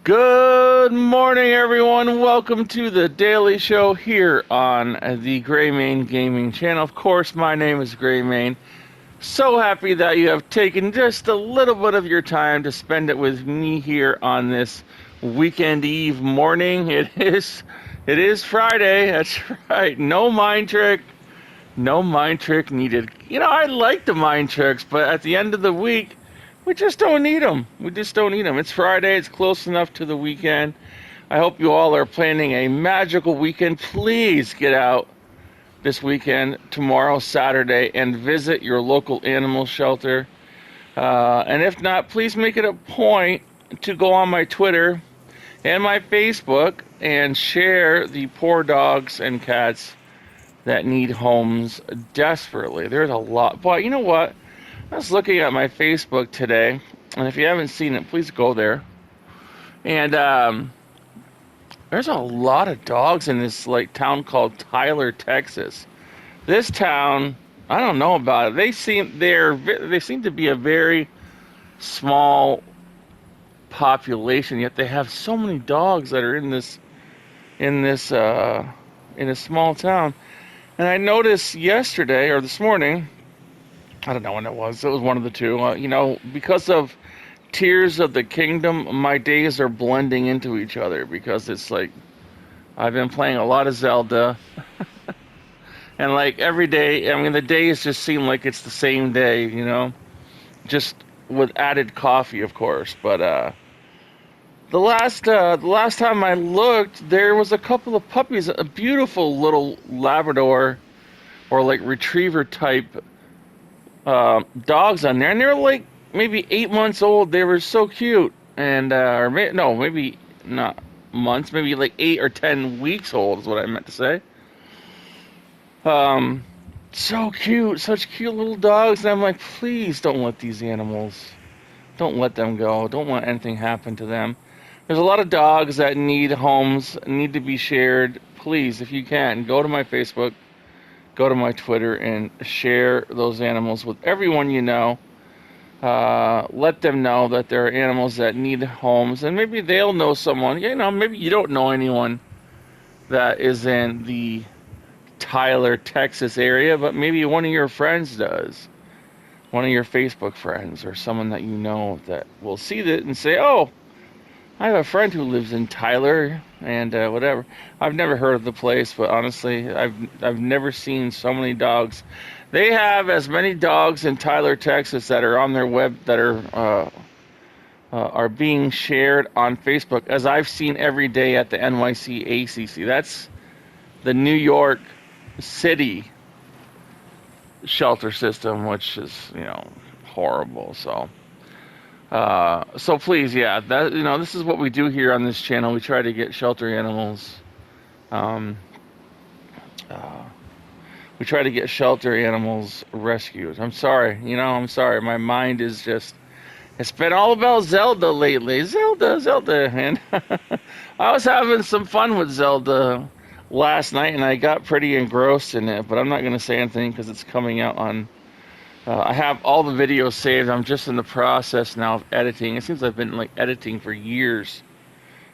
Good morning, everyone. Welcome to the Daily Show here on the Greymane Gaming channel. Of course, my name is Greymane. So happy that you have taken just a little bit of your time to spend it with me here on this weekend eve morning. It is Friday. That's right. No mind trick. No mind trick needed. I like the mind tricks, but at the end of the week, we just don't need them. We just don't need them. It's Friday. It's close enough to the weekend. I hope you all are planning a magical weekend. Please get out this weekend, tomorrow, Saturday, and visit your local animal shelter. And if not, please make it a point to go on my Twitter and my Facebook and share the poor dogs and cats that need homes desperately. There's a lot. But you know what? I was looking at my Facebook today, and if you haven't seen it, please go there. And there's a lot of dogs in this town called Tyler, Texas. This town, I don't know about it. They seem to be a very small population, yet they have so many dogs that are in a small town. And I noticed yesterday or this morning, I don't know when it was one of the two. Because of Tears of the Kingdom, my days are blending into each other because it's like I've been playing a lot of Zelda. And every day, the days just seem like it's the same day, just with added coffee, of course. But the last time I looked, there was a couple of puppies, a beautiful little Labrador or retriever type dogs on there, and they're maybe 8 months old. They were so cute, and maybe not months, maybe 8 or 10 weeks old is what I meant to say. So cute, such cute little dogs, and I'm like, please don't let these animals, don't let them go. Don't let anything happen to them. There's a lot of dogs that need homes, need to be shared. Please, if you can, go to my Facebook, go to my Twitter, and share those animals with everyone you know. Let them know that there are animals that need homes, and maybe they'll know someone. Maybe you don't know anyone that is in the Tyler, Texas area, but maybe one of your friends does. One of your Facebook friends or someone that you know that will see that and say, oh, I have a friend who lives in Tyler and whatever. I've never heard of the place, but honestly, I've never seen so many dogs. They have as many dogs in Tyler, Texas that are on their web that are being shared on Facebook as I've seen every day at the NYCACC. That's the New York City shelter system, which is horrible. So please, this is what we do here on this channel. We try to get shelter animals. We try to get shelter animals rescued. I'm sorry, I'm sorry. My mind is it's been all about Zelda lately. Zelda. And I was having some fun with Zelda last night, and I got pretty engrossed in it, but I'm not going to say anything because it's coming out on... I have all the videos saved. I'm just in the process now of editing. It seems I've been editing for years,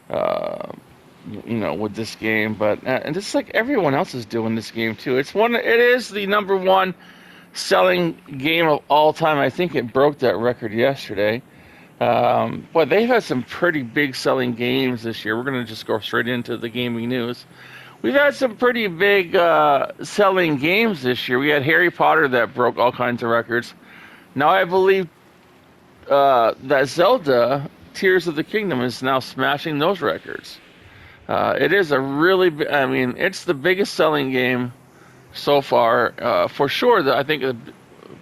with this game. But and just like everyone else is doing this game too. It is the number one selling game of all time. I think it broke that record yesterday. But they've had some pretty big selling games this year. We're gonna just go straight into the gaming news. We've had some pretty big selling games this year. We had Harry Potter that broke all kinds of records. Now I believe that Zelda, Tears of the Kingdom, is now smashing those records. It is a really, it's the biggest selling game so far. For sure, I think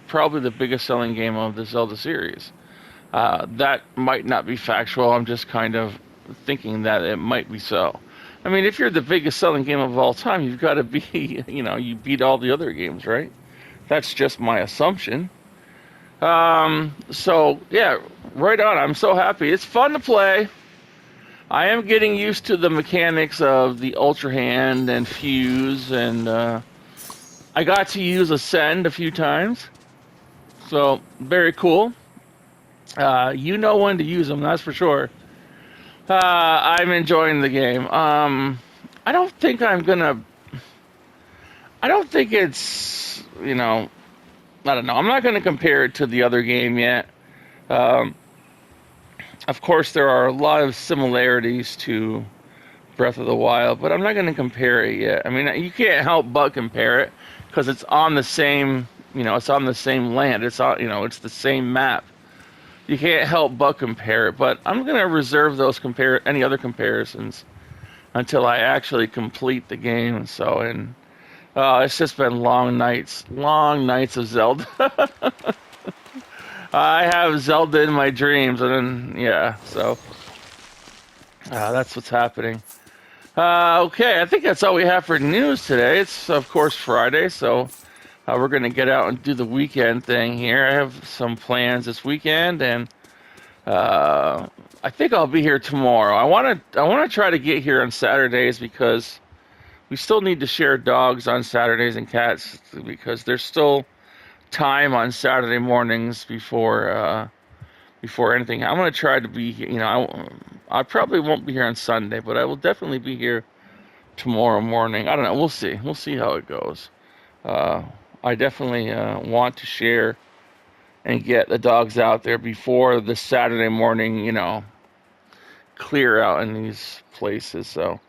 probably the biggest selling game of the Zelda series. That might not be factual. I'm just kind of thinking that it might be so. If you're the biggest selling game of all time, you've got to be, you beat all the other games, right? That's just my assumption. So, yeah, right on. I'm so happy. It's fun to play. I am getting used to the mechanics of the Ultra Hand and Fuse, and I got to use Ascend a few times. So, very cool. You know when to use them, that's for sure. I'm enjoying the game. I don't think I'm gonna. I don't think it's. I don't know. I'm not gonna compare it to the other game yet. Um, of course, there are a lot of similarities to Breath of the Wild, but I'm not gonna compare it yet. I mean, you can't help but compare it because it's on the same. It's on the same land. It's on. It's the same map. You can't help but compare it. But I'm gonna reserve those any other comparisons until I actually complete the game. So, and it's just been long nights of Zelda. I have Zelda in my dreams, and then yeah, so that's what's happening. Okay, I think that's all we have for news today. It's of course Friday, so we're gonna get out and do the weekend thing here. I have some plans this weekend, and I think I'll be here tomorrow. I want to try to get here on Saturdays because we still need to share dogs on Saturdays and cats because there's still time on Saturday mornings before anything. I'm gonna try to be, I probably won't be here on Sunday, but I will definitely be here tomorrow morning. I don't know. We'll see. We'll see how it goes. Uh, I definitely want to share and get the dogs out there before the Saturday morning, clear out in these places. So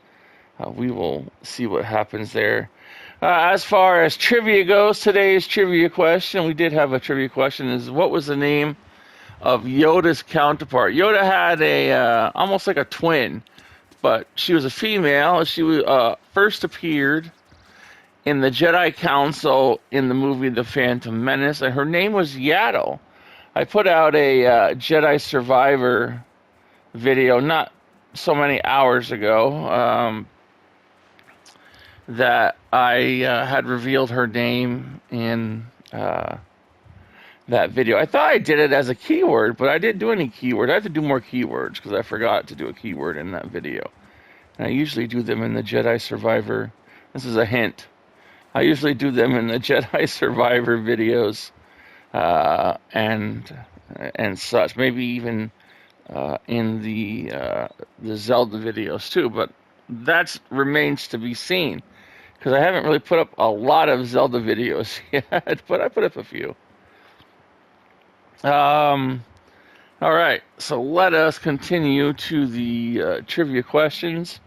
we will see what happens there. As far as trivia goes, today's trivia question, we did have a trivia question, is what was the name of Yoda's counterpart? Yoda had almost like a twin, but she was a female. She first appeared in the Jedi Council in the movie The Phantom Menace, and her name was Yaddle. I put out a Jedi Survivor video not so many hours ago that I had revealed her name in that video. I thought I did it as a keyword, but I didn't do any keyword. I have to do more keywords because I forgot to do a keyword in that video. And I usually do them in the Jedi Survivor. This is a hint. I usually do them in the Jedi Survivor videos and such. Maybe even in the Zelda videos too. But that remains to be seen because I haven't really put up a lot of Zelda videos yet, but I put up a few. All right, so let us continue to the trivia questions.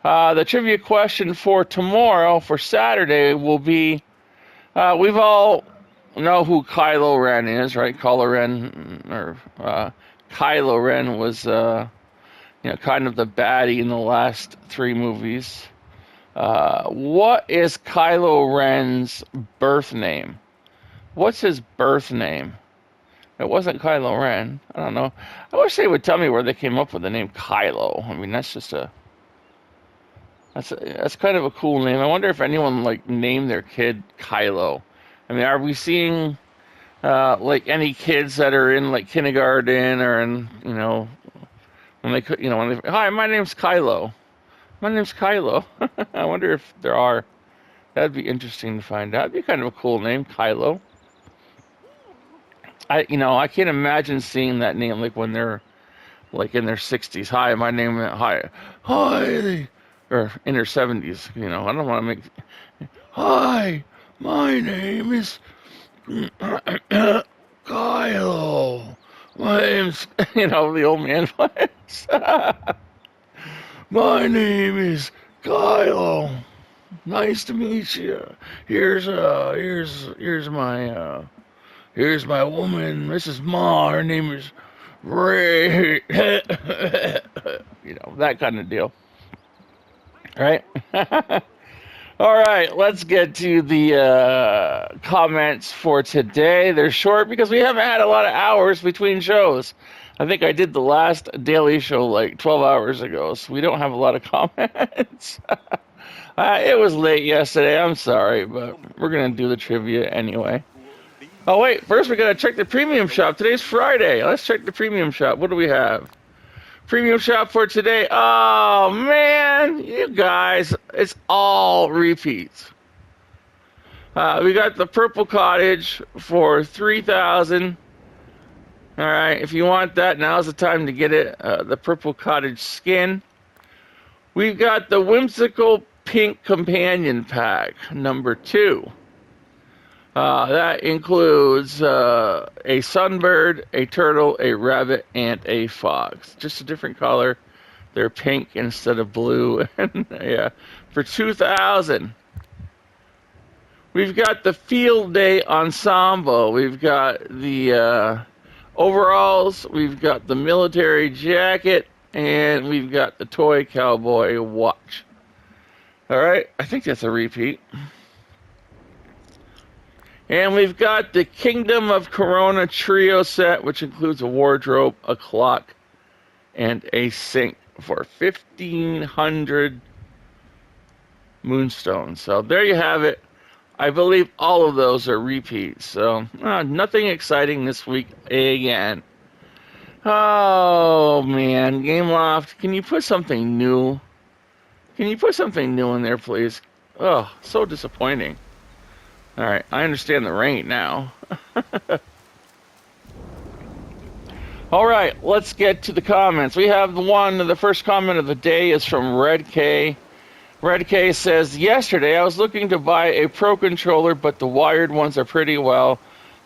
The trivia question for tomorrow, for Saturday, will be, we've all know who Kylo Ren is, right? Kylo Ren was, kind of the baddie in the last three movies. What is Kylo Ren's birth name? What's his birth name? It wasn't Kylo Ren. I don't know. I wish they would tell me where they came up with the name Kylo. I mean, that's kind of a cool name. I wonder if anyone named their kid Kylo. I mean, are we seeing any kids that are in kindergarten or in hi, my name's Kylo. My name's Kylo. I wonder if there are. That'd be interesting to find out. It'd be kind of a cool name, Kylo. I can't imagine seeing that name when they're in their 60s. Hi, my name. Hi, or in their 70s. I don't want to make. Hi, my name is Kylo. My name's the old man voice. My name is Kylo. Nice to meet you. Here's my woman, Mrs. Ma. Her name is Ray. That kind of deal. Right? All right, let's get to the comments for today. They're short because we haven't had a lot of hours between shows. I think I did the last daily show 12 hours ago, so we don't have a lot of comments. It was late yesterday. I'm sorry, but we're going to do the trivia anyway. Oh, wait. First, we got to check the premium shop. Today's Friday. Let's check the premium shop. What do we have? Premium shop for today. Oh, man. You guys, it's all repeats. We got the Purple Cottage for 3,000. All right, if you want that, now's the time to get it. The Purple Cottage Skin. We've got the Whimsical Pink Companion Pack, number 2. That includes a sunbird, a turtle, a rabbit, and a fox. Just a different color. They're pink instead of blue. And yeah, for 2,000. We've got the Field Day Ensemble. We've got the overalls. We've got the military jacket. And we've got the toy cowboy watch. All right, I think that's a repeat. And we've got the Kingdom of Corona trio set, which includes a wardrobe, a clock, and a sink for 1,500 moonstones. So there you have it. I believe all of those are repeats. So nothing exciting this week again. Oh, man. Gameloft, can you put something new? Can you put something new in there, please? Oh, so disappointing. All right, I understand the rain now. All right, let's get to the comments. We have the first comment of the day is from RedK. RedK says, yesterday I was looking to buy a Pro controller, but the wired ones are pretty well.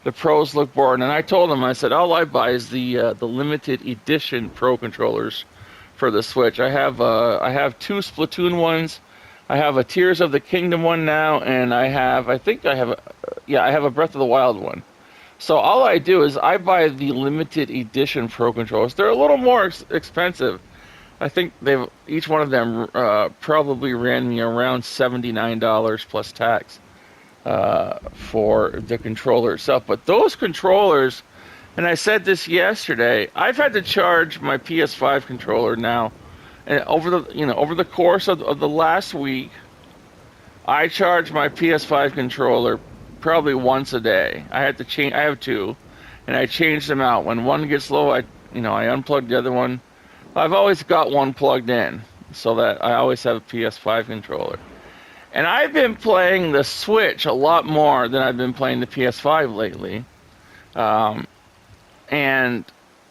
The Pros look boring. And I told him, I said, all I buy is the limited edition Pro controllers for the Switch. I have 2 Splatoon ones. I have a Tears of the Kingdom one now, and I have a Breath of the Wild one. So all I do is I buy the limited edition Pro controllers. They're a little more expensive. I think each one of them probably ran me around $79 plus tax for the controller itself. But those controllers, and I said this yesterday, I've had to charge my PS5 controller now. And over the course of the last week, I charge my PS5 controller probably once a day. I had to change. I have 2, and I change them out. When one gets low, I unplug the other one. I've always got one plugged in, so that I always have a PS5 controller. And I've been playing the Switch a lot more than I've been playing the PS5 lately. And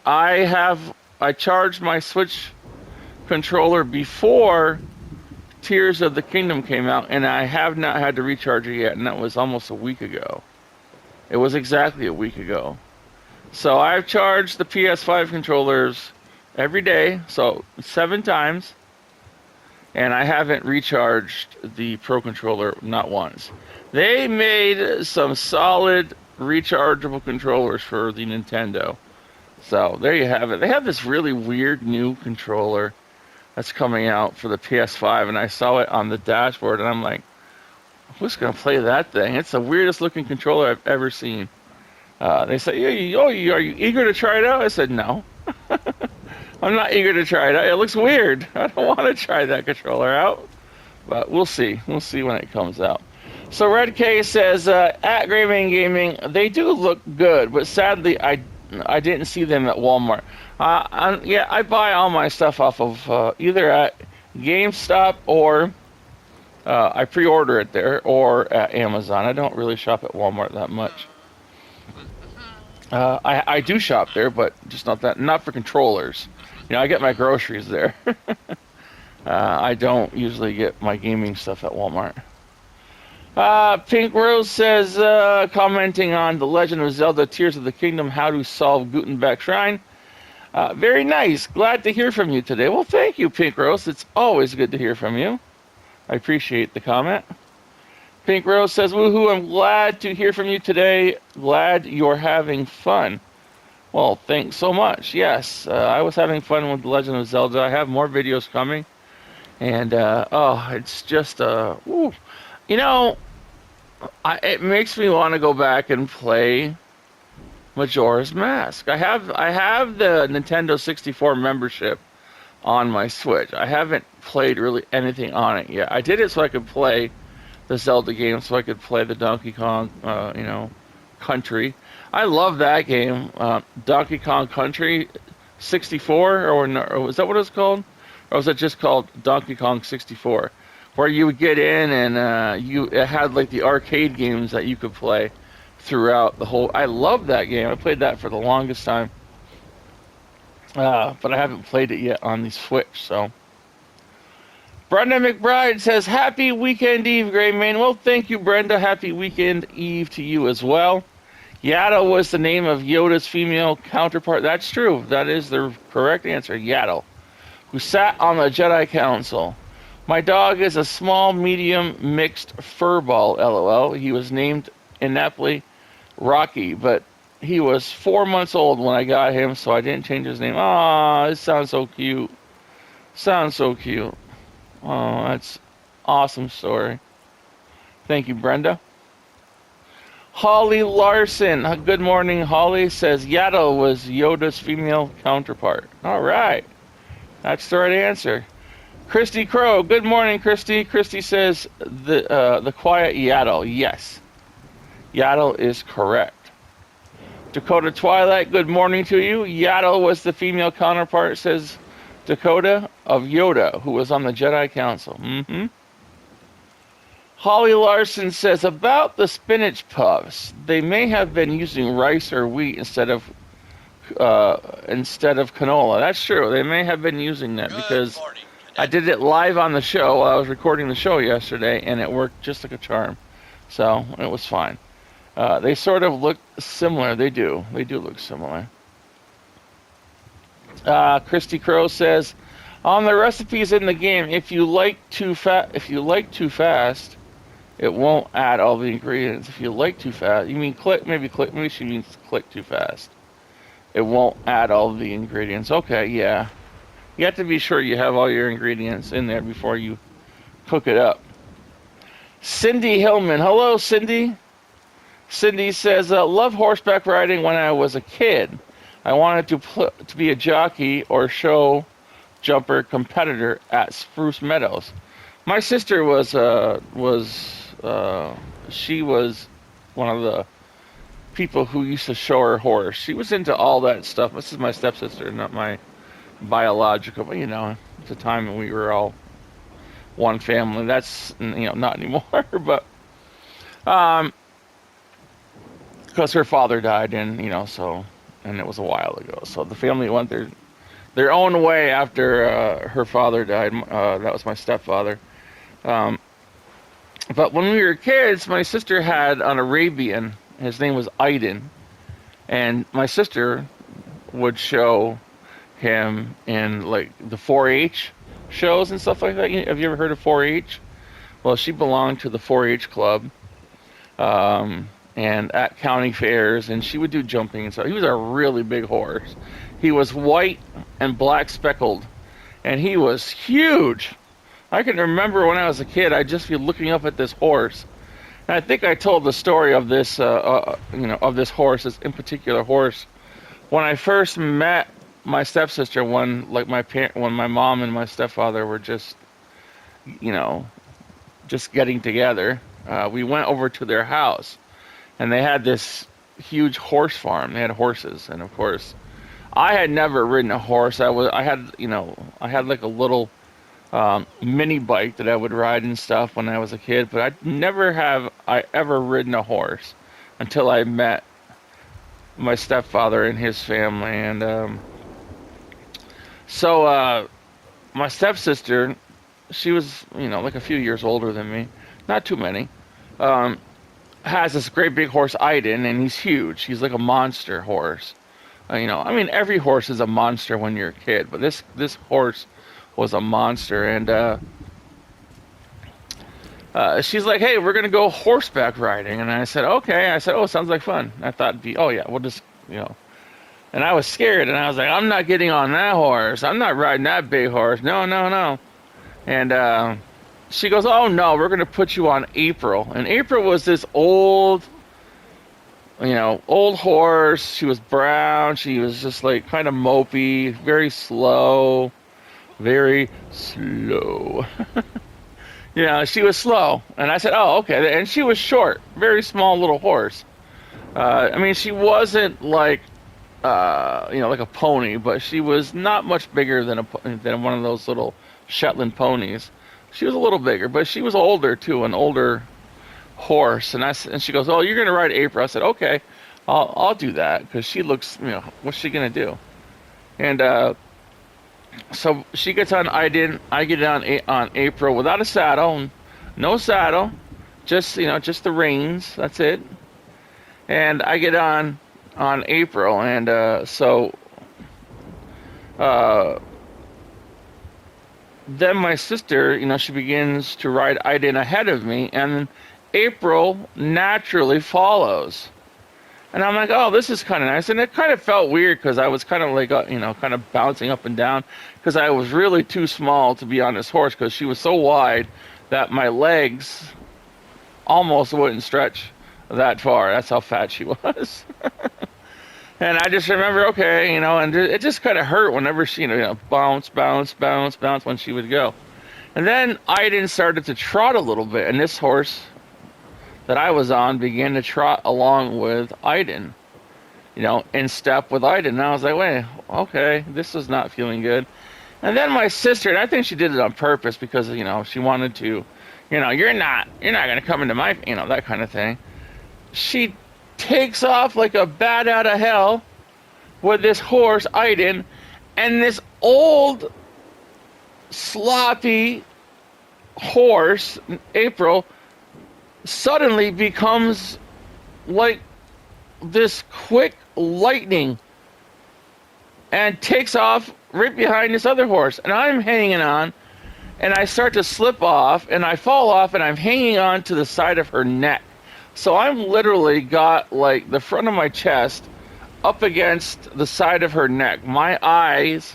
I charged my Switch controller before Tears of the Kingdom came out, and I have not had to recharge it yet, and that was almost a week ago. It was exactly a week ago. So I've charged the PS5 controllers every day, so 7 times, and I haven't recharged the Pro controller not once. They made some solid rechargeable controllers for the Nintendo. So there you have it. They have this really weird new controller that's coming out for the PS5, and I saw it on the dashboard, and I'm like, who's going to play that thing? It's the weirdest looking controller I've ever seen. They say, are you eager to try it out? I said, no. I'm not eager to try it out. It looks weird. I don't want to try that controller out. But we'll see. We'll see when it comes out. So RedK says, at Greymane Gaming, they do look good, but sadly I didn't see them at Walmart. I buy all my stuff off of either at GameStop or I pre-order it there, or at Amazon. I don't really shop at Walmart that much. I do shop there, but just not for controllers. I get my groceries there. I don't usually get my gaming stuff at Walmart. Pink Rose says, commenting on The Legend of Zelda Tears of the Kingdom, how to solve Gutenberg Shrine. Very nice. Glad to hear from you today. Well, thank you, Pink Rose. It's always good to hear from you. I appreciate the comment. Pink Rose says, woohoo, I'm glad to hear from you today. Glad you're having fun. Well, thanks so much. Yes, I was having fun with The Legend of Zelda. I have more videos coming. And, it's just, it makes me want to go back and play Majora's Mask. I have the Nintendo 64 membership on my Switch. I haven't played really anything on it yet. I did it so I could play the Zelda game, so I could play the Donkey Kong, Country. I love that game, Donkey Kong Country 64, or was that what it was called? Or was it just called Donkey Kong 64? Where you would get in and it had like the arcade games that you could play throughout the whole. I love that game. I played that for the longest time. but I haven't played it yet on the Switch. So, Brenda McBride says, "Happy weekend eve, Greymane." Well, thank you, Brenda. Happy weekend eve to you as well. Yaddle was the name of Yoda's female counterpart. That's true. That is the correct answer. Yaddle, who sat on the Jedi Council. My dog is a small, medium, mixed furball, LOL. He was named ineptly Rocky, but he was 4 months old when I got him, so I didn't change his name. Aw, it sounds so cute. Sounds so cute. Oh, that's awesome story. Thank you, Brenda. Holly Larson. Good morning, Holly. Says Yaddle was Yoda's female counterpart. All right. That's the right answer. Ktristy Crow. Good morning, Ktristy. Ktristy says the quiet Yaddle. Yes. Yaddle is correct. DakotaTwilight. Good morning to you. Yaddle was the female counterpart, says Dakota, of Yoda, who was on the Jedi Council. Holly Larson says, about the spinach puffs, they may have been using rice or wheat instead of canola. That's true. They may have been using that because I did it live on the show. I was recording the show yesterday, and it worked just like a charm. So it was fine. They sort of look similar. They do. They do look similar. Ktristy Crow says, on the recipes in the game, if you like too fast, it won't add all the ingredients. If you like too fast, you mean click? Maybe she means click too fast. It won't add all the ingredients. Okay, yeah. You have to be sure you have all your ingredients in there before you cook it up. Cindy Hillman. Hello, Cindy. Cindy says, love horseback riding when I was a kid. I wanted to be a jockey or show jumper competitor at Spruce Meadows. My sister she was one of the people who used to show her horse. She was into all that stuff. This is my stepsister, not my biological, but at the time when we were all one family. That's not anymore, but because her father died, and and it was a while ago. So the family went their own way after her father died. That was my stepfather. But when we were kids, my sister had an Arabian. His name was Aiden. And my sister would show him in, like, the 4-H shows and stuff like that. Have you ever heard of 4-H? Well, she belonged to the 4-H club. And at county fairs, and she would do jumping and stuff. He was a really big horse. He was white and black speckled, and he was huge. I can remember when I was a kid, I'd just be looking up at this horse. And I think I told the story of this, of this horse, this in particular horse, when I first met my stepsister. When my mom and my stepfather were just getting together, we went over to their house. And they had this huge horse farm. They had horses, and of course, I had never ridden a horse. I had like a little mini bike that I would ride and stuff when I was a kid, but I ever ridden a horse until I met my stepfather and his family. And so my stepsister, she was like a few years older than me, not too many. Has this great big horse, Aiden, and he's huge. He's like a monster horse. Every horse is a monster when you're a kid, but this horse was a monster. And she's like, hey, we're going to go horseback riding. And I said, okay. I said, oh, sounds like fun. I thought, oh, yeah, we'll just, And I was scared, and I was like, I'm not getting on that horse. I'm not riding that big horse. No. And she goes, oh, no, we're going to put you on April. And April was this old horse. She was brown. She was just like kind of mopey, very slow. She was slow. And I said, oh, okay. And she was short, very small little horse. She wasn't like, like a pony, but she was not much bigger than one of those little Shetland ponies. She was a little bigger, but she was older too, an older horse. And she goes, "Oh, you're gonna ride April?" I said, "Okay, I'll do that," because she looks, what's she gonna do? And so she gets on Iden, I get on April without a saddle, no saddle, just just the reins. That's it. And I get on April, and uh, then my sister, she begins to ride Iden ahead of me, and April naturally follows. And I'm like, oh, this is kind of nice. And it kind of felt weird because I was kind of like, kind of bouncing up and down because I was really too small to be on this horse because she was so wide that my legs almost wouldn't stretch that far. That's how fat she was. And I just remember, okay, and it just kind of hurt whenever she, bounce, bounce, bounce, bounce when she would go. And then Iden started to trot a little bit, and this horse that I was on began to trot along with Iden, in step with Iden. And I was like, wait, okay, this is not feeling good. And then my sister, and I think she did it on purpose because, she wanted to, you're not going to come into my, that kind of thing. She takes off like a bat out of hell with this horse, Iden, and this old, sloppy horse, April, suddenly becomes like this quick lightning and takes off right behind this other horse. And I'm hanging on, and I start to slip off, and I fall off, and I'm hanging on to the side of her neck. So I'm literally got like the front of my chest up against the side of her neck. My eyes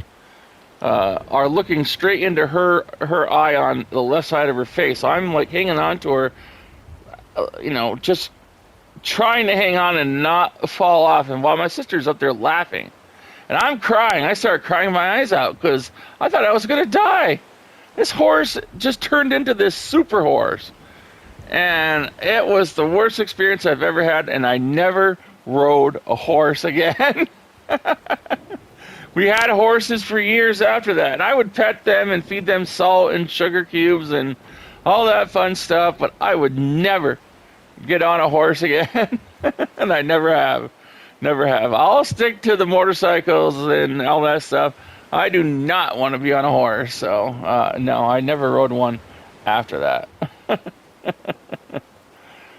are looking straight into her eye on the left side of her face. So I'm like hanging on to her, just trying to hang on and not fall off. And while my sister's up there laughing, and I'm crying, I start crying my eyes out because I thought I was going to die. This horse just turned into this super horse. And it was the worst experience I've ever had, and I never rode a horse again. We had horses for years after that, and I would pet them and feed them salt and sugar cubes and all that fun stuff, but I would never get on a horse again. And I never have. Never have. I'll stick to the motorcycles and all that stuff. I do not want to be on a horse, so no, I never rode one after that.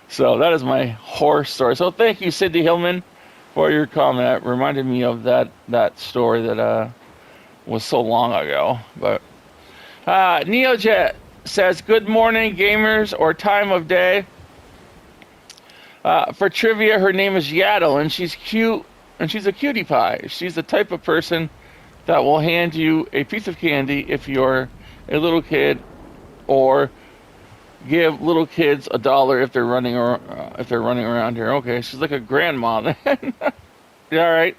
So that is my horse story. So thank you, Cindy Hillman, for your comment. It reminded me of that story that was so long ago. But Neojet says, good morning, gamers, or time of day. For trivia, her name is Yaddle, and she's cute, and she's a cutie pie. She's the type of person that will hand you a piece of candy if you're a little kid, or give little kids $1 if they're running around here. Okay, she's like a grandma then. All right.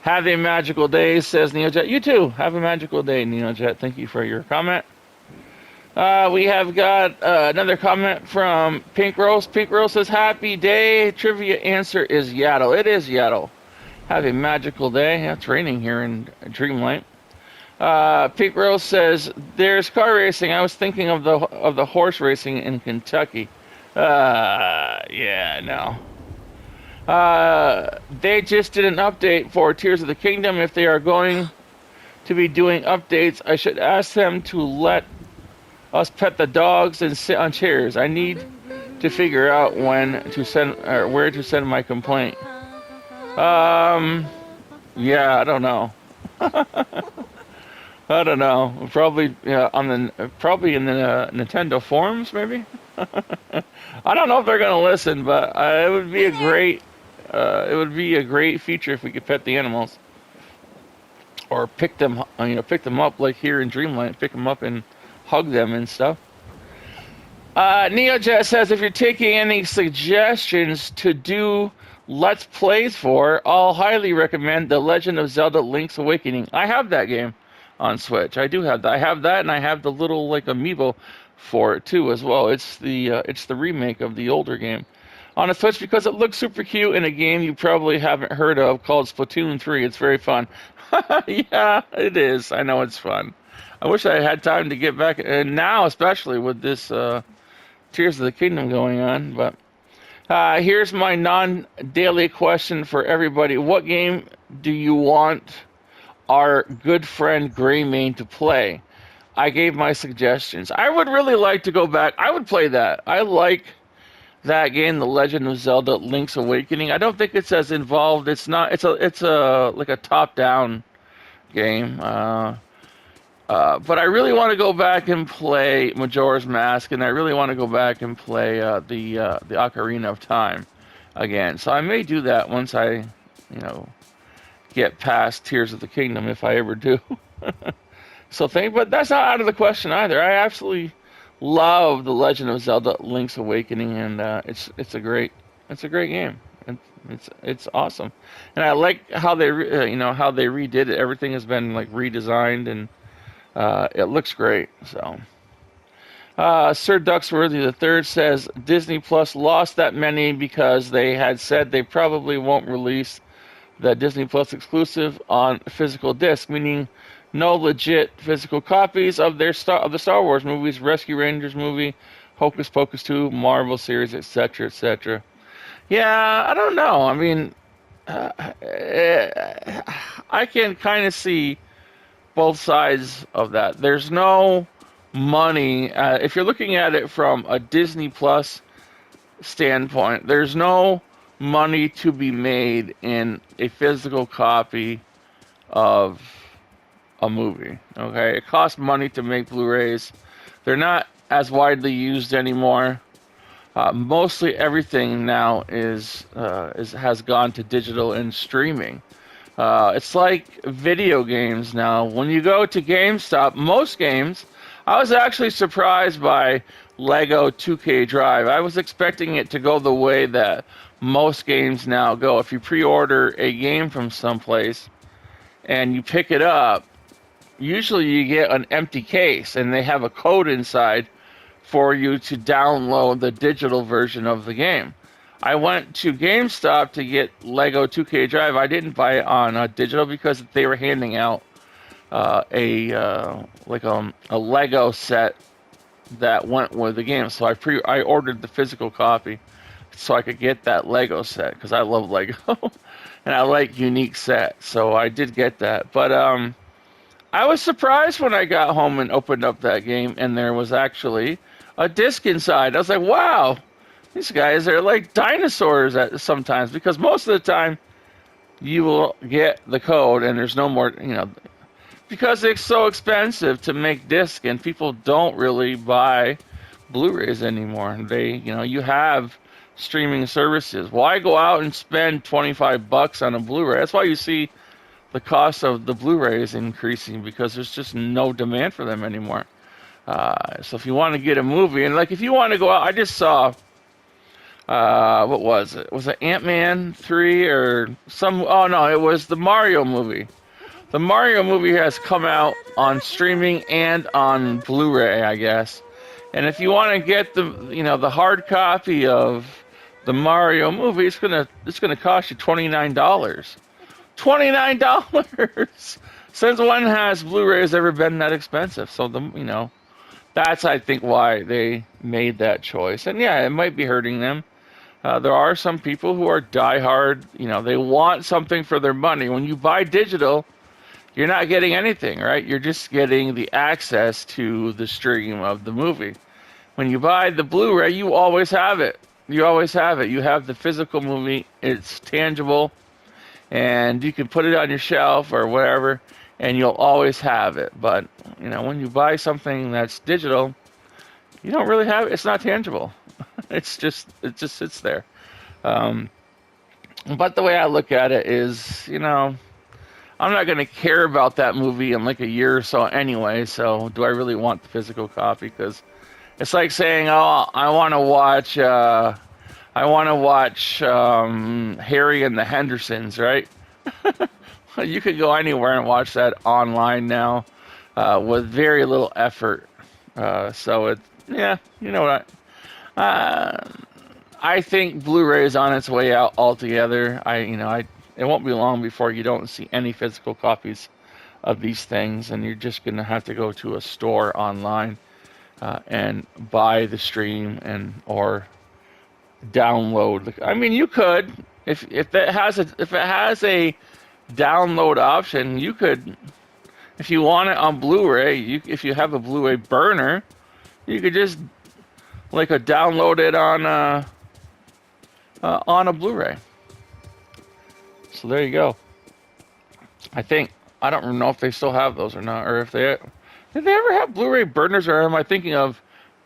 Have a magical day, says Neojet. You too. Have a magical day, Neojet. Thank you for your comment. We have got another comment from Pink Rose. Pink Rose says, happy day. Trivia answer is Yaddle. It is Yaddle. Have a magical day. It's raining here in Dreamlight. Pink Rose says, there's car racing. I was thinking of the horse racing in Kentucky. Yeah, no. They just did an update for Tears of the Kingdom. If they are going to be doing updates, I should ask them to let us pet the dogs and sit on chairs. I need to figure out when to send or where to send my complaint. Yeah, I don't know. I don't know. Probably in the Nintendo forums, maybe. I don't know if they're gonna listen, but it would be a great feature if we could pet the animals, or pick them up like here in Dreamlight, pick them up and hug them and stuff. Neojet says, if you're taking any suggestions to do Let's Plays for, I'll highly recommend The Legend of Zelda Link's Awakening. I have that game on Switch. I do have that. I have that, and I have the little like amiibo for it too as well. It's the remake of the older game on a Switch because it looks super cute in a game you probably haven't heard of called Splatoon 3. It's very fun. Yeah, it is. I know it's fun. I wish I had time to get back, and now especially with this Tears of the Kingdom going on. But here's my non-daily question for everybody. What game do you want our good friend Greymane to play? I gave my suggestions. I would really like to go back. I would play that. I like that game, The Legend of Zelda: Link's Awakening. I don't think it's as involved. It's not. It's a like a top-down game. But I really want to go back and play Majora's Mask, and I really want to go back and play the Ocarina of Time again. So I may do that once I, get past Tears of the Kingdom, if I ever do. But that's not out of the question either. I absolutely love The Legend of Zelda: Link's Awakening, and it's a great game. And it's awesome, and I like how how they redid it. Everything has been like redesigned, and it looks great. So, Sir Ducksworthy III says Disney Plus lost that many because they had said they probably won't release the Disney Plus exclusive on physical disc, meaning no legit physical copies of the Star Wars movies, Rescue Rangers movie, Hocus Pocus 2, Marvel series, etc., etc. Yeah, I don't know. I mean, I can kind of see both sides of that. There's no money. If you're looking at it from a Disney Plus standpoint, there's no money to be made in a physical copy of a movie. Okay, it costs money to make Blu-rays. They're not as widely used anymore. Mostly everything now has gone to digital and streaming. It's like video games now. When you go to GameStop, most games, I was actually surprised by Lego 2K Drive. I was expecting it to go the way that most games now go. If you pre-order a game from someplace and you pick it up, usually you get an empty case and they have a code inside for you to download the digital version of the game. I went to GameStop to get Lego 2K Drive. I didn't buy it on digital because they were handing out a Lego set that went with the game. So I ordered the physical copy so I could get that Lego set because I love Lego and I like unique sets. So I did get that. But I was surprised when I got home and opened up that game and there was actually a disc inside. I was like, wow, these guys are like dinosaurs sometimes, because most of the time you will get the code and there's no more, because it's so expensive to make disc and people don't really buy Blu-rays anymore. You have streaming services. Why go out and spend $25 on a Blu-ray? That's why you see the cost of the Blu-ray is increasing, because there's just no demand for them anymore. So if you want to get a movie, and like if you want to go out, I just saw, what was it? Was it Ant-Man 3 or some? Oh no, it was the Mario movie. The Mario movie has come out on streaming and on Blu-ray, I guess. And if you want to get the hard copy of the Mario movie, it's gonna cost you $29. $29. Since when has Blu-rays ever been that expensive? So that's, I think, why they made that choice. And yeah, it might be hurting them. There are some people who are diehard, they want something for their money. When you buy digital, you're not getting anything, right? You're just getting the access to the stream of the movie. When you buy the Blu-ray, you always have it. You always have it. You have the physical movie. It's tangible. And you can put it on your shelf or whatever, and you'll always have it. But, when you buy something that's digital, you don't really have it. It's not tangible. It just sits there. But the way I look at it is, I'm not going to care about that movie in like a year or so anyway, so do I really want the physical copy? Because it's like saying, oh, I want to watch Harry and the Hendersons, right? You could go anywhere and watch that online now with very little effort. So you know what? I think Blu-ray is on its way out altogether. It won't be long before you don't see any physical copies of these things, and you're just going to have to go to a store online and buy the stream or download. I mean, you could if it has a download option, you could, if you want it on Blu-ray, if you have a Blu-ray burner, you could just like download it on a Blu-ray. So there you go. I think, I don't know if they still have those or not, or if did they ever have Blu-ray burners, or am I thinking of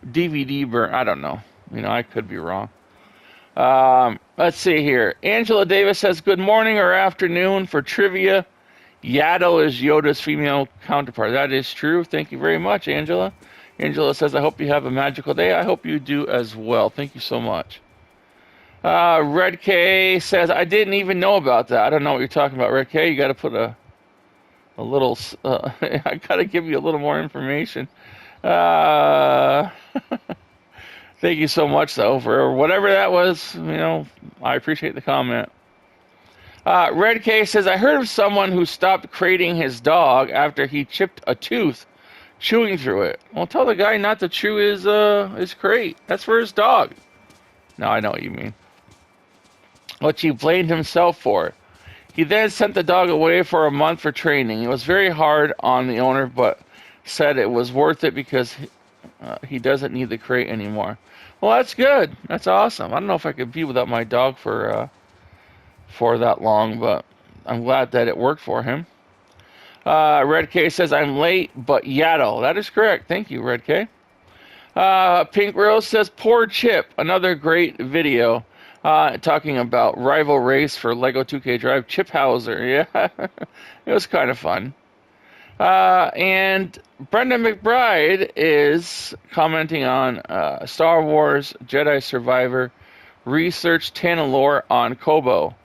DVD burn? I don't know. You know, I could be wrong. Let's see here. Angela Davis says, good morning or afternoon for trivia. Yaddle is Yoda's female counterpart. That is true. Thank you very much, Angela. Angela says, I hope you have a magical day. I hope you do as well. Thank you so much. RedK says, I didn't even know about that. I don't know what you're talking about, RedK. You got to put a little, I got to give you a little more information. Thank you so much, though, for whatever that was. You know, I appreciate the comment. RedK says, I heard of someone who stopped crating his dog after he chipped a tooth chewing through it. Well, tell the guy not to chew his crate. That's for his dog. No, I know what you mean. Which he blamed himself for. He then sent the dog away for a month for training. It was very hard on the owner, but said it was worth it because he doesn't need the crate anymore. Well, that's good. That's awesome. I don't know if I could be without my dog for that long, but I'm glad that it worked for him. RedK says, I'm late, but Yaddle. That is correct. Thank you, RedK. Pink Rose says, poor Chip. Another great video talking about rival race for Lego 2K Drive. Chip Hauser. Yeah, it was kind of fun. And Brenda McBride is commenting on Star Wars Jedi Survivor Research Tanalore on Kobo.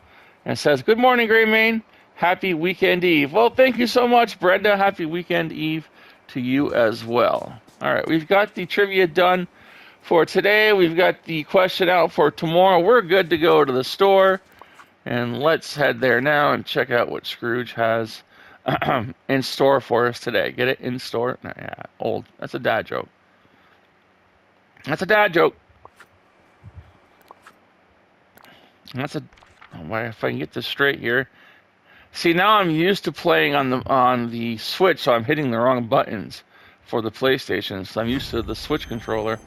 And says, good morning, Greymane. Happy weekend eve. Well, thank you so much, Brenda. Happy weekend eve to you as well. All right, we've got the trivia done for today. We've got the question out for tomorrow. We're good to go to the store. And let's head there now and check out what Scrooge has in store for us today. Get it? In store? No, yeah, old. That's a dad joke. That's a dad joke. That's a... If I can get this straight here. See, now I'm used to playing on the Switch, so I'm hitting the wrong buttons for the PlayStation. So I'm used to the Switch controller.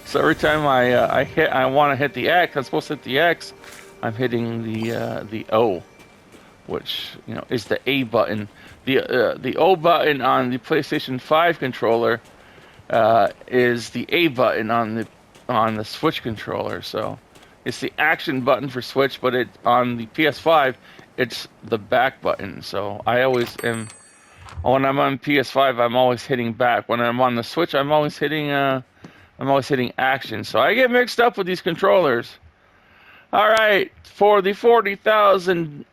So every time I want to hit the X, I'm supposed to hit the X. I'm hitting the O, which is the A button. The O button on the PlayStation 5 controller is the A button on the Switch controller. So it's the action button for Switch, but on the PS5, it's the back button. So I always am. When I'm on PS5, I'm always hitting back. When I'm on the Switch, I'm always hitting action. So I get mixed up with these controllers. All right, for the 40,000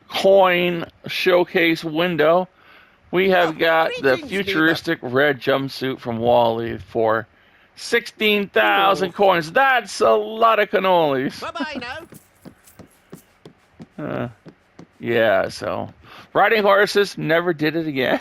coin showcase window, we have got the futuristic red jumpsuit from Wall-E for 16,000 coins. That's a lot of cannolis. Bye-bye now. Yeah, so riding horses, never did it again.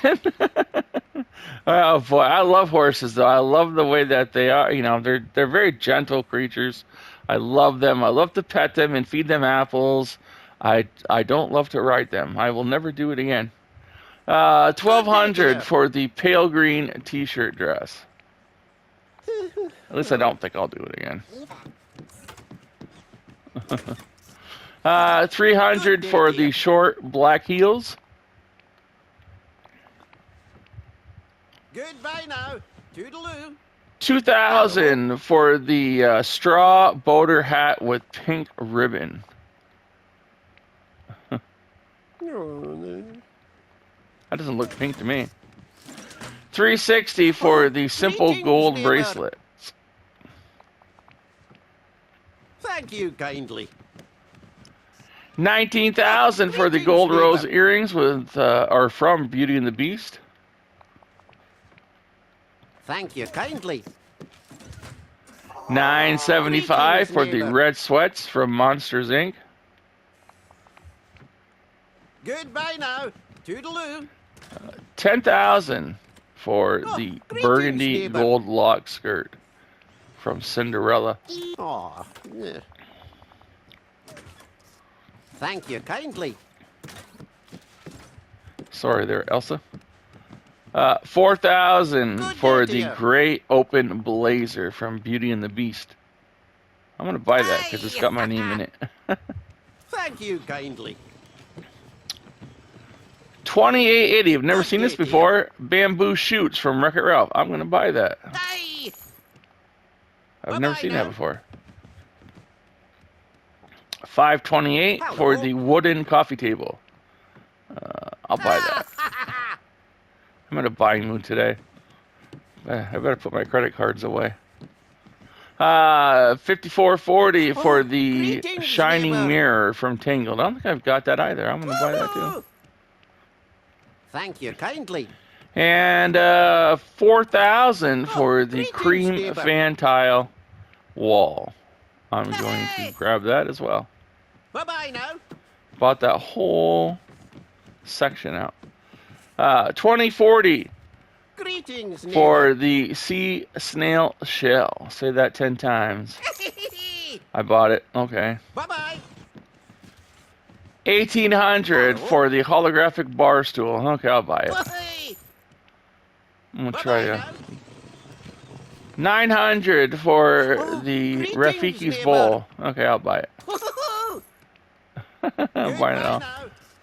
Oh boy, I love horses though. I love the way that they are. They're very gentle creatures. I love them. I love to pet them and feed them apples. I don't love to ride them. I will never do it again. 1,200 for the pale green t-shirt dress. At least I don't think I'll do it again. 300 for the short black heels. Goodbye now. Toodaloo. 2,000 for the straw boater hat with pink ribbon. That doesn't look pink to me. 360 for the simple gold bracelet. Thank you kindly. 19,000 for the gold rose earrings are from Beauty and the Beast. Thank you kindly. 975 for the red sweats from Monsters Inc. Goodbye now. Toodaloo. 10,000 for the burgundy gold lock skirt from Cinderella. Aw. Yeah. Thank you kindly. Sorry there, Elsa. 4,000 Good for day to the you. Great Open Blazer from Beauty and the Beast. I'm gonna buy that because it's got my name in it. Thank you kindly. 2880. I've never Good seen this day to you. before. Bamboo shoots from Wreck-It Ralph. I'm gonna buy that. Hey! I've never Bye-bye seen now. that before. 528 for Hello. the wooden coffee table. I'll buy that. I'm in a buying mood today. I better put my credit cards away. 5440 for the greetings, shining neighbor. mirror from Tangled. I don't think I've got that either. I'm gonna buy that too. Thank you kindly. And 4,000 for the greetings, cream neighbor. fan tile wall. I'm going to grab that as well. Bye-bye now. Bought that whole section out. 2040 Greetings, neighbor. for the sea snail shell. Say that 10 times. I bought it. Okay. Bye-bye. 1,800 Hello. for the holographic bar stool. Okay, I'll buy it. Bye. I'm gonna try Bye-bye to. now. 900 for Oh, the greetings, Rafiki's neighbor. bowl. Okay, I'll buy it. I'm buying it all.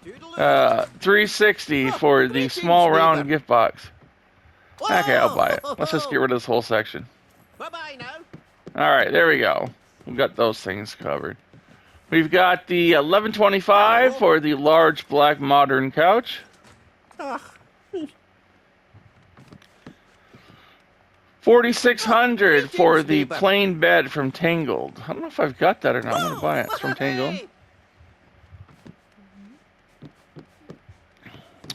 Goodbye now. Toodaloo. 360 Oh, for the greetings, small round neighbor. gift box. Okay, I'll buy it. Whoa. Let's just get rid of this whole section. Bye-bye now. All right, there we go. We've got those things covered. We've got the 1125 Hello. for the large black modern couch. Ugh. 4,600 for Greetings, the neighbor. plain bed from Tangled. I don't know if I've got that or not. I'm gonna buy it. It's from Tangled. Hey.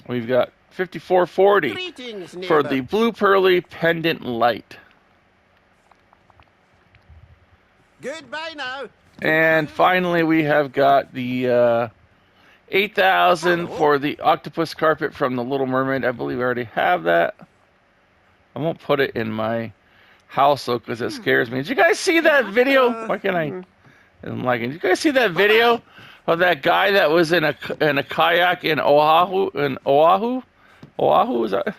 We've got 5440 Greetings, neighbor. for the blue pearly pendant light. Goodbye now. And finally, we have got the 8,000 Hello. for the octopus carpet from the Little Mermaid. I believe I already have that. I won't put it in my house though, because it scares me. Did you guys see that video? Why can't I? I'm liking. Did you guys see that video of that guy that was in a kayak in Oahu? Oahu is that?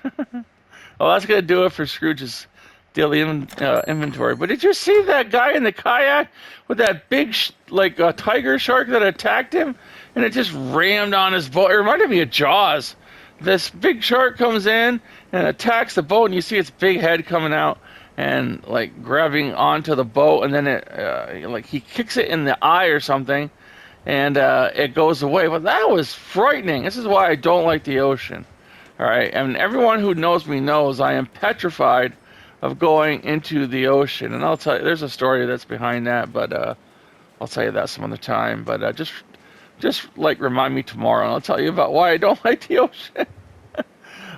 Oh, that's gonna do it for Scrooge's daily inventory. But did you see that guy in the kayak with that big tiger shark that attacked him, and it just rammed on his boat? It reminded me of Jaws. This big shark comes in and attacks the boat, and you see its big head coming out and like grabbing onto the boat, and then it he kicks it in the eye or something, and it goes away. But that was frightening. This is why I don't like the ocean. All right, and everyone who knows me knows I am petrified of going into the ocean. And I'll tell you, there's a story that's behind that, but I'll tell you that some other time. But just remind me tomorrow, and I'll tell you about why I don't like the ocean.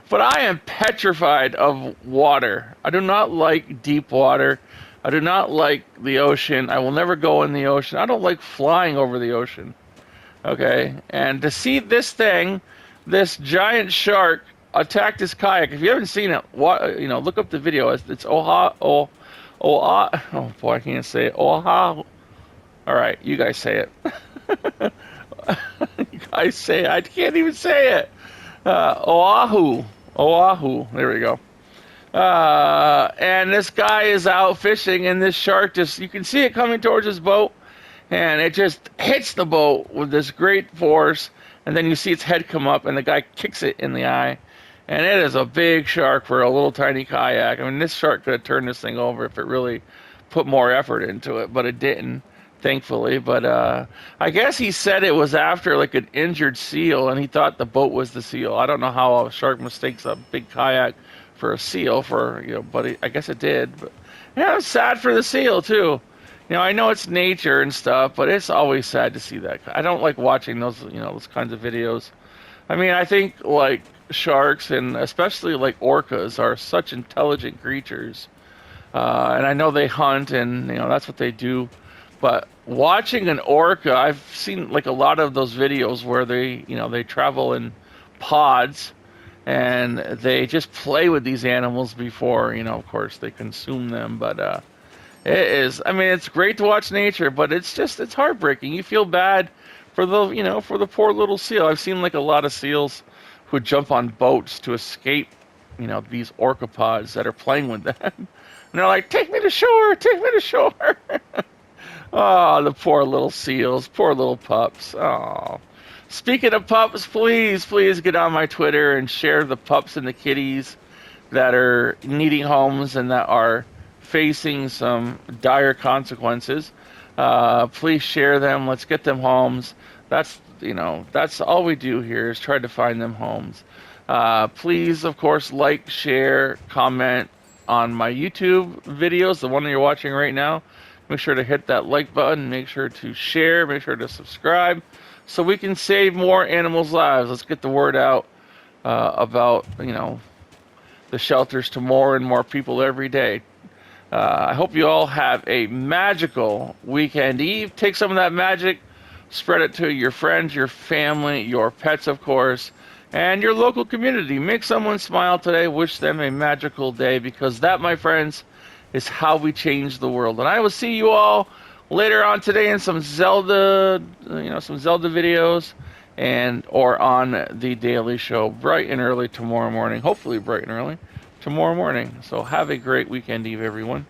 But I am petrified of water. I do not like deep water. I do not like the ocean. I will never go in the ocean. I don't like flying over the ocean. Okay? And to see this thing, this giant shark, attack this kayak. If you haven't seen it, look up the video. It's oh boy, I can't say it. Oahu. All right, you guys say it. You guys say it. I can't even say it. Oahu. There we go. And this guy is out fishing, and this shark you can see it coming towards his boat, and it just hits the boat with this great force, and then you see its head come up, and the guy kicks it in the eye, and it is a big shark for a little tiny kayak. I mean, this shark could have turned this thing over if it really put more effort into it, but it didn't, thankfully. But I guess he said it was after like an injured seal, and he thought the boat was the seal. I don't know how a shark mistakes a big kayak for a seal, but I guess it did. But yeah, it's sad for the seal too. I know it's nature and stuff, but it's always sad to see that. I don't like watching those, those kinds of videos. I mean, I think like sharks and especially like orcas are such intelligent creatures, and I know they hunt and that's what they do. But watching an orca, I've seen like a lot of those videos where they travel in pods and they just play with these animals before, of course they consume them. But it's great to watch nature, but it's heartbreaking. You feel bad for the poor little seal. I've seen like a lot of seals who jump on boats to escape, these orcapods that are playing with them. And they're like, take me to shore, take me to shore. Oh, the poor little seals, poor little pups. Oh. Speaking of pups, please get on my Twitter and share the pups and the kitties that are needing homes and that are facing some dire consequences. Please share them. Let's get them homes. That's all we do here is try to find them homes. Please, of course, like, share, comment on my YouTube videos, the one that you're watching right now. Make sure to hit that like button. Make sure to share. Make sure to subscribe so we can save more animals' lives. Let's get the word out about, the shelters to more and more people every day. I hope you all have a magical weekend eve. Take some of that magic, spread it to your friends, your family, your pets, of course, and your local community. Make someone smile today. Wish them a magical day, because that, my friends, is how we change the world. And I will see you all later on today in some Zelda videos, or on the Daily Show bright and early tomorrow morning. Hopefully bright and early tomorrow morning. So have a great weekend eve, everyone.